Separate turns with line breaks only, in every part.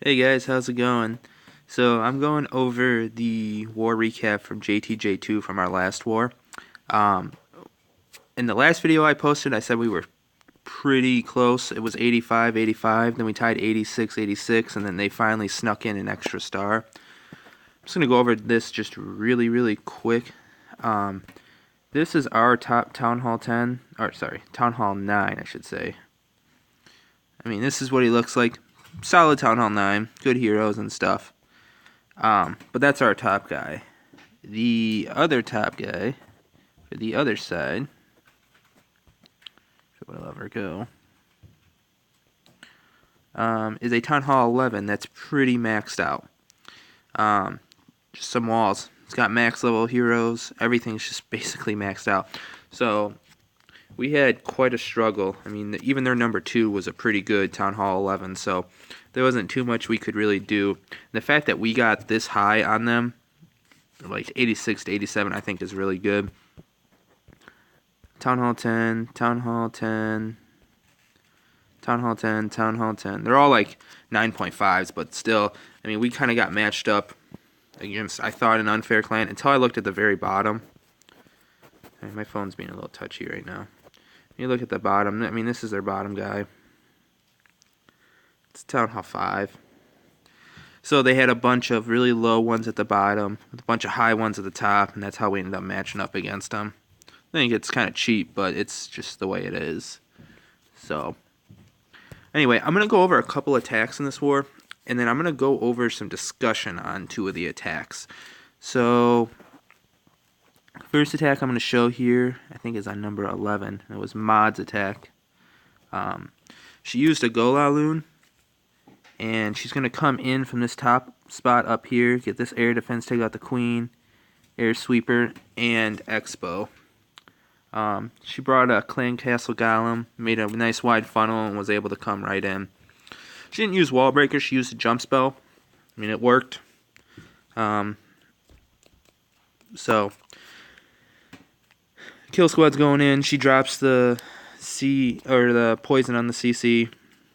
Hey guys, how's it going? So I'm going over the war recap from Jtj3 from our last war. Um, in the last video I posted, I said we were pretty close. It was 85-85, then we tied 86-86, and then they finally snuck in an extra star. I'm just going to go over this just really quick. Um, this is our top Town Hall 10, or sorry, Town Hall 9, I should say. I mean, this is what he looks like. Solid Town Hall 9, good heroes and stuff. But that's our top guy. The other top guy, for the other side, where will ever go, is a Town Hall 11 that's pretty maxed out. Just some walls. It's got max level heroes. Everything's just basically maxed out. So we had quite a struggle. I mean, even their number 2 was a pretty good Town Hall 11, so there wasn't too much we could really do. The fact that we got this high on them, like 86-87, I think is really good. Town Hall 10, Town Hall 10, Town Hall 10, Town Hall 10. They're all like 9.5s, but still, I mean, we kind of got matched up against, I thought, an unfair clan until I looked at the very bottom. My phone's being a little touchy right now. You look at the bottom. I mean, this is their bottom guy. It's Town Hall 5. So they had a bunch of really low ones at the bottom, with a bunch of high ones at the top, and that's how we ended up matching up against them. I think it's kind of cheap, but it's just the way it is. So, anyway, I'm going to go over a couple attacks in this war, and then I'm going to go over some discussion on 2 of the attacks. So, first attack I'm going to show here, I think is on number 11. It was Mod's attack. She used a Gola loon, and she's going to come in from this top spot up here, get this air defense, take out the queen, air sweeper, and expo. She brought a clan castle golem, made a nice wide funnel, and was able to come right in. She didn't use wall breaker, she used a jump spell. I mean, it worked. So kill squad's going in. She drops the the poison on the CC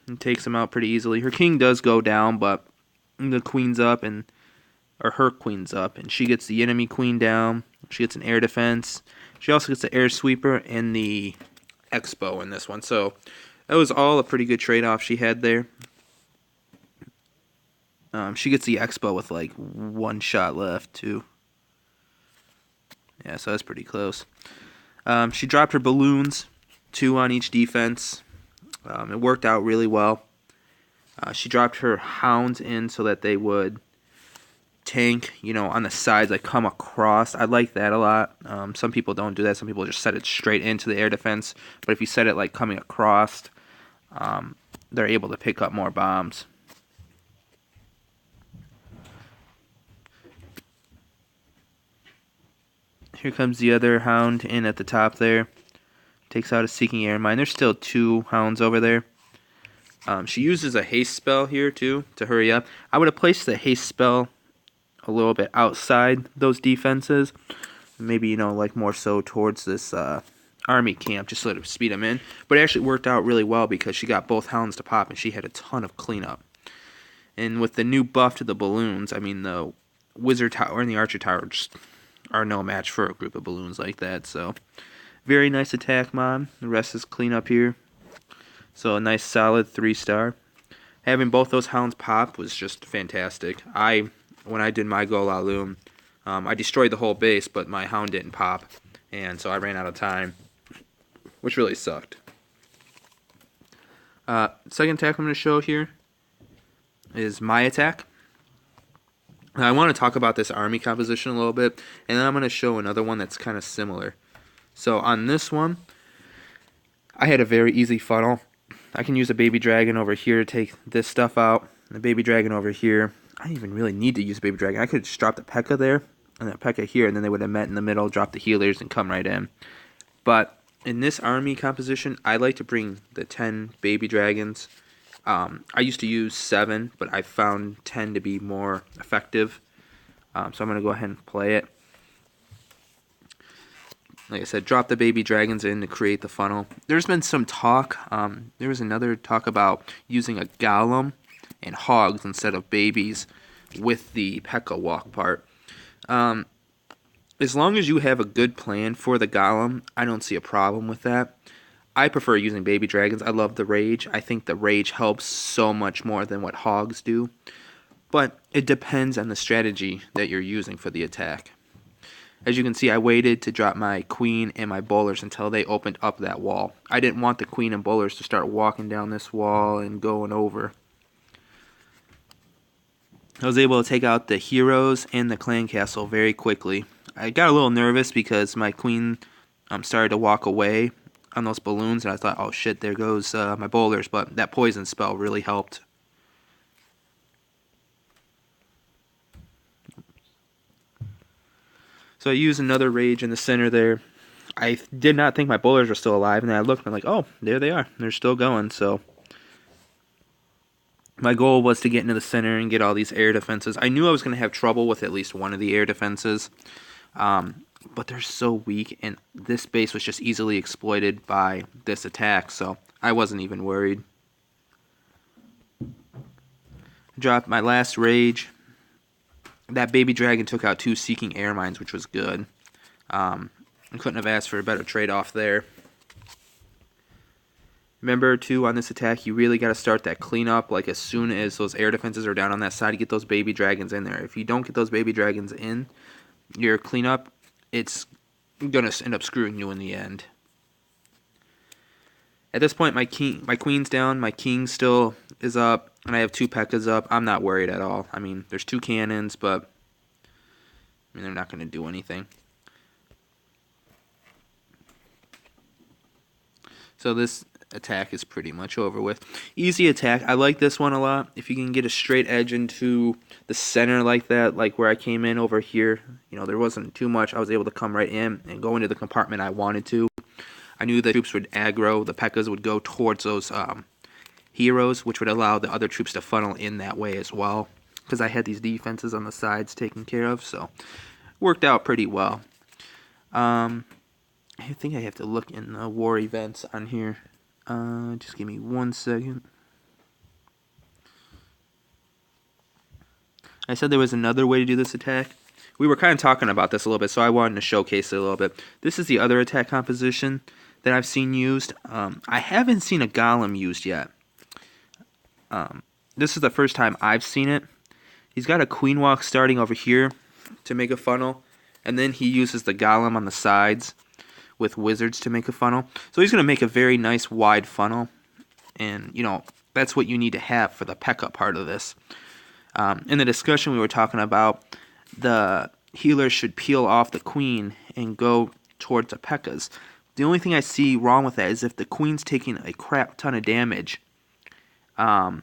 and takes him out pretty easily. Her king does go down, but the queen's up, or her queen's up, and she gets the enemy queen down. She gets an air defense. She also gets the air sweeper and the expo in this one. So that was all a pretty good trade-off she had there. She gets the expo with like 1 shot left too. Yeah, so that's pretty close. She dropped her balloons, 2 on each defense. It worked out really well. She dropped her hounds in so that they would tank, on the sides, like come across. I like that a lot. Some people don't do that. Some people just set it straight into the air defense. But if you set it like coming across, they're able to pick up more bombs. Here comes the other hound in at the top there. Takes out a Seeking Air Mine. There's still 2 hounds over there. She uses a haste spell here too to hurry up. I would have placed the haste spell a little bit outside those defenses. Maybe, like more so towards this army camp, just so to speed them in. But it actually worked out really well because she got both hounds to pop and she had a ton of cleanup. And with the new buff to the balloons, I mean, the wizard tower and the archer tower just are no match for a group of balloons like that. So, very nice attack, Mom. The rest is clean up here. So, a nice solid 3-star. Having both those hounds pop was just fantastic. When I did my Gola loom, I destroyed the whole base, but my hound didn't pop, and so I ran out of time, which really sucked. Second attack I'm going to show here is my attack. Now, I want to talk about this army composition a little bit, and then I'm going to show another one that's kind of similar. So on this one, I had a very easy funnel. I can use a baby dragon over here to take this stuff out, and the baby dragon over here. I didn't even really need to use a baby dragon. I could just drop the P.E.K.K.A. there, and that P.E.K.K.A. here, and then they would have met in the middle, drop the healers, and come right in. But in this army composition, I like to bring the 10 baby dragons. I used to use 7, but I found 10 to be more effective. So I'm going to go ahead and play it. Like I said, drop the baby dragons in to create the funnel. There's been some talk. There was another talk about using a golem and hogs instead of babies with the P.E.K.K.A walk part. As long as you have a good plan for the golem, I don't see a problem with that. I prefer using baby dragons. I love the rage. I think the rage helps so much more than what hogs do. But it depends on the strategy that you're using for the attack. As you can see, I waited to drop my queen and my bowlers until they opened up that wall. I didn't want the queen and bowlers to start walking down this wall and going over. I was able to take out the heroes and the clan castle very quickly. I got a little nervous because my queen started to walk away on those balloons, and I thought, oh shit, there goes my bowlers, but that poison spell really helped. So I used another rage in the center there. I did not think my bowlers were still alive, and then I looked and I'm like, oh, there they are. They're still going, so my goal was to get into the center and get all these air defenses. I knew I was going to have trouble with at least one of the air defenses, but they're so weak, and this base was just easily exploited by this attack, so I wasn't even worried. Dropped my last rage. That baby dragon took out 2 seeking air mines, which was good. I couldn't have asked for a better trade-off there. Remember, too, on this attack, you really got to start that cleanup, like as soon as those air defenses are down on that side, you get those baby dragons in there. If you don't get those baby dragons in your cleanup, it's going to end up screwing you in the end. At this point, my queen's down, my king still is up, and I have 2 P.E.K.K.As up. I'm not worried at all. I mean, there's 2 cannons, but I mean, they're not going to do anything. So this attack is pretty much over with. Easy attack. I like this one a lot. If you can get a straight edge into the center like that, like where I came in over here, you know, there wasn't too much. I was able to come right in and go into the compartment I wanted to. I knew the troops would aggro. The P.E.K.K.As would go towards those heroes, which would allow the other troops to funnel in that way as well, because I had these defenses on the sides taken care of, so worked out pretty well. I think I have to look in the war events on here. Just give me 1 second. I said there was another way to do this attack. We were kind of talking about this a little bit, so I wanted to showcase it a little bit. This is the other attack composition that I've seen used. I haven't seen a golem used yet. This is the first time I've seen it. He's got a queen walk starting over here to make a funnel, and then he uses the golem on the sides with wizards to make a funnel. So he's going to make a very nice wide funnel, and you know, that's what you need to have for the P.E.K.K.A part of this. In the discussion we were talking about, the healer should peel off the queen and go towards the P.E.K.K.As. The only thing I see wrong with that is if the queen's taking a crap ton of damage, the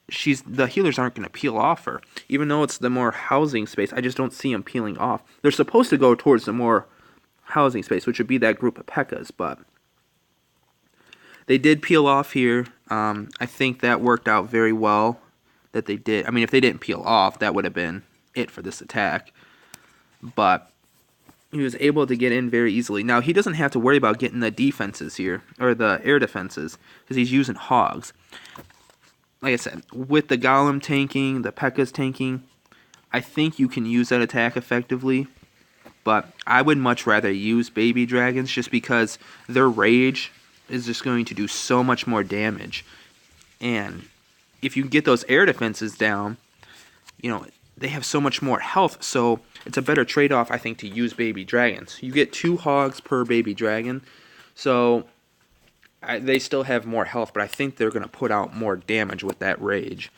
healers aren't going to peel off her. Even though it's the more housing space, I just don't see them peeling off. They're supposed to go towards the more housing space, which would be that group of P.E.K.K.As, but they did peel off here. I think that worked out very well that they did. I mean, if they didn't peel off, that would have been it for this attack. But he was able to get in very easily. Now, he doesn't have to worry about getting the defenses here, or the air defenses, because he's using hogs. Like I said, with the golem tanking, the P.E.K.K.As tanking, I think you can use that attack effectively. But I would much rather use baby dragons just because their rage is just going to do so much more damage. And if you get those air defenses down, you know, they have so much more health. So it's a better trade-off, I think, to use baby dragons. You get 2 hogs per baby dragon. So they still have more health, but I think they're going to put out more damage with that rage.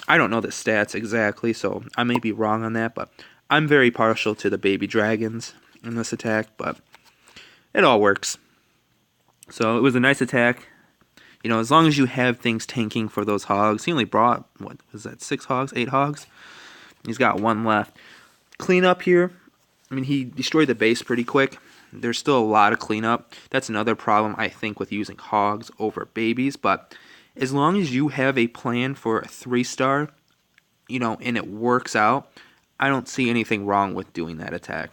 I don't know the stats exactly, so I may be wrong on that, but I'm very partial to the baby dragons in this attack, but it all works. So it was a nice attack. You know, as long as you have things tanking for those hogs. He only brought, what was that, 6 hogs, 8 hogs? He's got 1 left. Cleanup here. I mean, he destroyed the base pretty quick. There's still a lot of cleanup. That's another problem, I think, with using hogs over babies. But as long as you have a plan for a 3-star, you know, and it works out, I don't see anything wrong with doing that attack.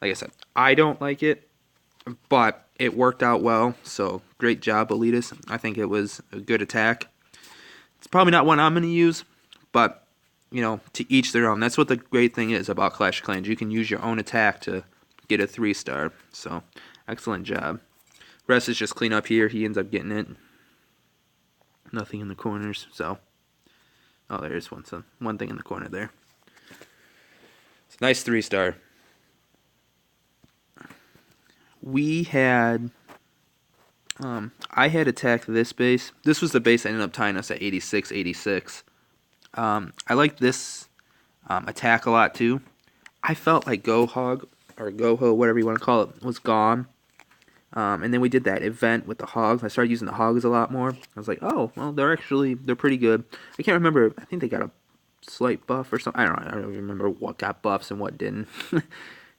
Like I said, I don't like it, but it worked out well. So great job, Elitas. I think it was a good attack. It's probably not one I'm going to use, but, you know, to each their own. That's what the great thing is about Clash of Clans. You can use your own attack to get a 3-star. So, excellent job. Rest is just clean up here. He ends up getting it. Nothing in the corners, so. Oh, there is one thing in the corner there. It's a nice 3-star. We had... I had attacked this base. This was the base that ended up tying us at 86, 86. I like this attack a lot too. I felt like Go Hog, or Go Ho, whatever you want to call it, was gone. And then we did that event with the hogs. I started using the hogs a lot more. I was like, oh, well, they're pretty good. I can't remember. I think they got a slight buff or something. I don't know. I don't remember what got buffs and what didn't.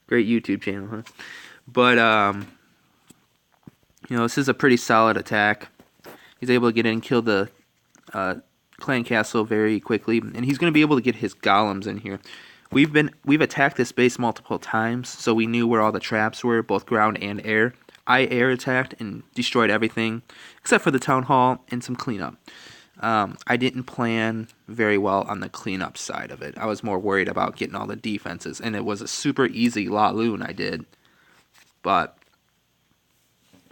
Great YouTube channel, huh? But, you know, this is a pretty solid attack. He's able to get in and kill the clan castle very quickly, and he's going to be able to get his golems in here. We've attacked this base multiple times, so we knew where all the traps were, both ground and air. I air attacked and destroyed everything, except for the town hall and some cleanup. I didn't plan very well on the cleanup side of it. I was more worried about getting all the defenses, and it was a super easy La Lune I did. But,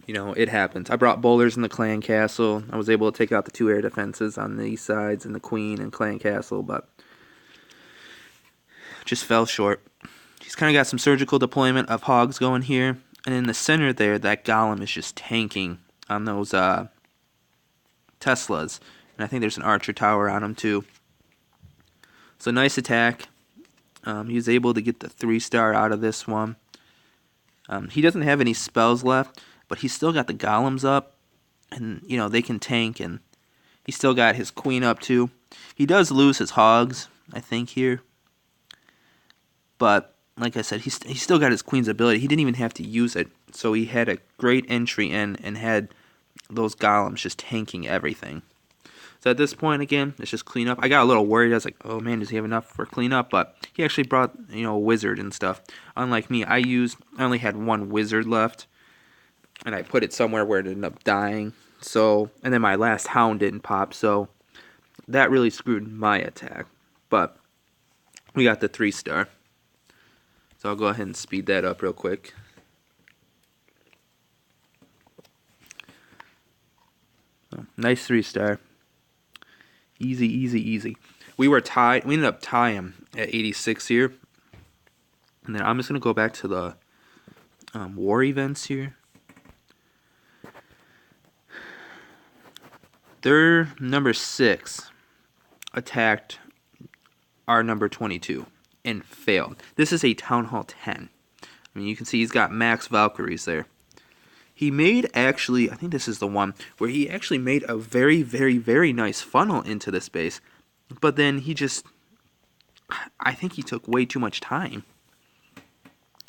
you know, it happens. I brought bowlers in the clan castle. I was able to take out the 2 air defenses on these sides and the queen and clan castle, but just fell short. He's kind of got some surgical deployment of hogs going here. And in the center there, that golem is just tanking on those Teslas. And I think there's an archer tower on him too. So nice attack. He was able to get the 3-star out of this one. He doesn't have any spells left, but he's still got the golems up. And, you know, they can tank. And he's still got his queen up too. He does lose his hogs, I think, here. But, like I said, he's still got his queen's ability. He didn't even have to use it. So he had a great entry in and had those golems just tanking everything. So at this point, again, it's just cleanup. I got a little worried. I was like, oh man, does he have enough for cleanup? But he actually brought, you know, a wizard and stuff. Unlike me, I only had 1 wizard left. And I put it somewhere where it ended up dying. So, and then my last hound didn't pop. So that really screwed my attack. But we got the 3-star. So I'll go ahead and speed that up real quick. So, nice 3-star. Easy, easy, easy. We were tied. We ended up tying at 86 here. And then I'm just going to go back to the war events here. Their number 6 attacked our number 22. And failed. This is a Town Hall 10. I mean, you can see he's got max Valkyries there. He made, actually, I think this is the one, where he actually made a very, very, very nice funnel into this base. But then he just, I think he took way too much time.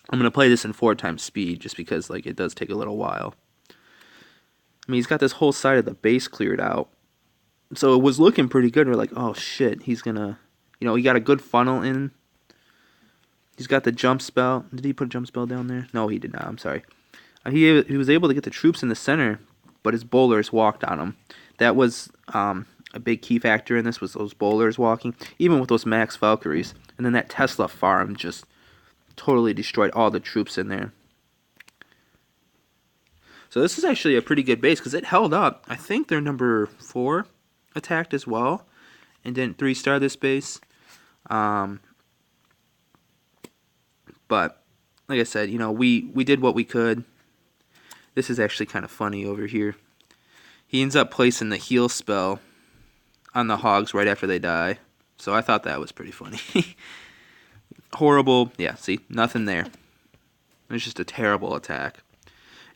I'm going to play this in 4 times speed, just because, like, it does take a little while. I mean, he's got this whole side of the base cleared out. So it was looking pretty good. We're like, oh shit, he's going to, you know, he got a good funnel in. He's got the jump spell. Did he put a jump spell down there? No, he did not. I'm sorry. He was able to get the troops in the center, but his bowlers walked on him. That was a big key factor in this, was those bowlers walking, even with those max Valkyries. And then that Tesla farm just totally destroyed all the troops in there. So this is actually a pretty good base, because it held up. I think their number 4 attacked as well, and didn't 3-star this base. But, like I said, you know, we did what we could. This is actually kind of funny over here. He ends up placing the heal spell on the hogs right after they die. So I thought that was pretty funny. Horrible. Yeah, see, nothing there. It's just a terrible attack.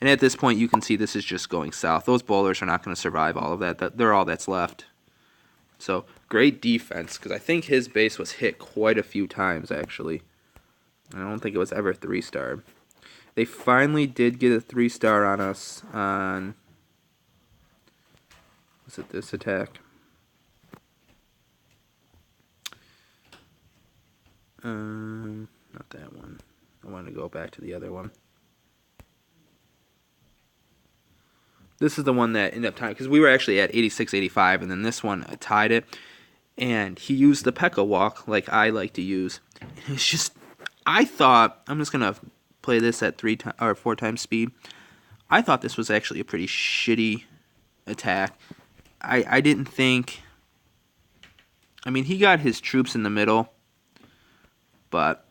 And at this point, you can see this is just going south. Those bowlers are not going to survive all of that. They're all that's left. So, great defense, because I think his base was hit quite a few times, actually. I don't think it was ever 3-star. They finally did get a 3-star on us on... Was it this attack? Not that one. I want to go back to the other one. This is the one that ended up tying, because we were actually at 86, 85, and then this one tied it. And he used the P.E.K.K.A. walk like I like to use. It's just, I thought, I'm just going to play this at 4 times speed. I thought this was actually a pretty shitty attack. I didn't think, I mean, he got his troops in the middle, but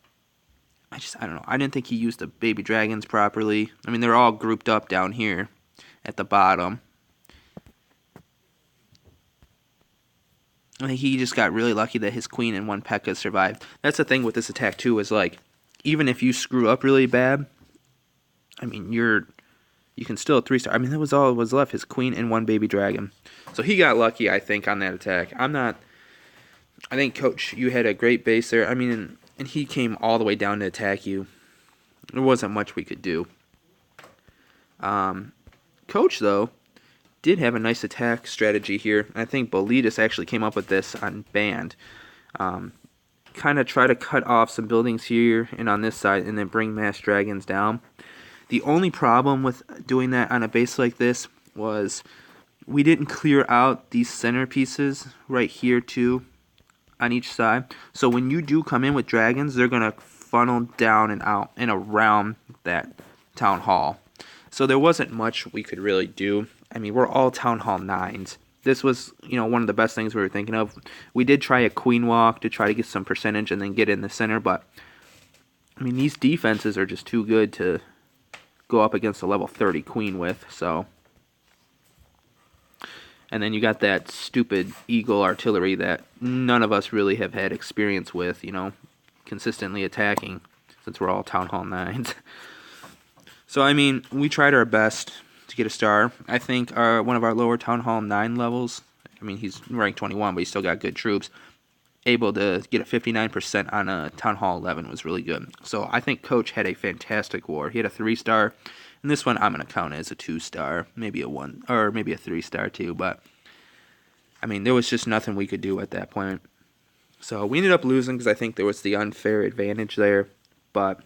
I don't know. I didn't think he used the baby dragons properly. I mean, they're all grouped up down here at the bottom. I think he just got really lucky that his queen and 1 P.E.K.K.A. survived. That's the thing with this attack too, is like, even if you screw up really bad, I mean, you can still 3-star. I mean, that was all that was left, his queen and 1 baby dragon. So he got lucky, I think, on that attack. I think, Coach, you had a great base there. I mean, and he came all the way down to attack you. There wasn't much we could do. Coach, though, did have a nice attack strategy here. I think Boletus actually came up with this on Band. Kind of try to cut off some buildings here and on this side, and then bring mass dragons down. The only problem with doing that on a base like this was we didn't clear out these center pieces right here too on each side. So when you do come in with dragons, they're going to funnel down and out and around that town hall. So there wasn't much we could really do. I mean, we're all town hall 9s. This was, one of the best things we were thinking of. We did try a queen walk to try to get some percentage and then get in the center, but I mean, these defenses are just too good to go up against a level 30 queen with, so. And then you got that stupid eagle artillery that none of us really have had experience with, consistently attacking, since we're all town hall 9s. So, I mean, we tried our best to get a star. I think one of our lower town hall 9 levels, I mean, he's ranked 21, but he's still got good troops, able to get a 59% on a town hall 11 was really good. So I think Coach had a fantastic war. He had a 3-star, and this one I'm going to count as a 2-star, maybe a 1, or maybe a 3-star too, but I mean, there was just nothing we could do at that point. So we ended up losing because I think there was the unfair advantage there, but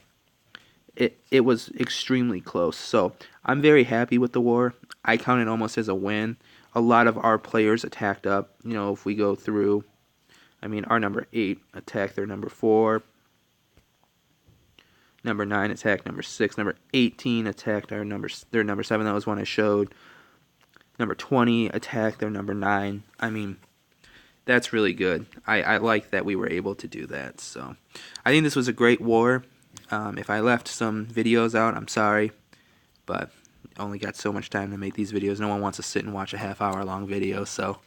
it was extremely close. So I'm very happy with the war. I count it almost as a win. A lot of our players attacked up. If we go through, I mean, our number 8 attacked their number 4. Number 9 attacked number 6. Number 18 attacked their number 7. That was one I showed. Number 20 attacked their number 9. I mean, that's really good. I like that we were able to do that. So I think this was a great war. If I left some videos out, I'm sorry. But I only got so much time to make these videos. No one wants to sit and watch a half-hour-long video. So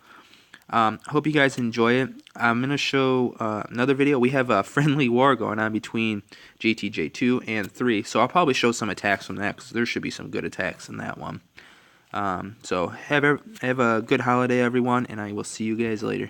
hope you guys enjoy it. I'm going to show another video. We have a friendly war going on between Jtj3 and 3. So I'll probably show some attacks from that because there should be some good attacks in that one. So have a good holiday, everyone, and I will see you guys later.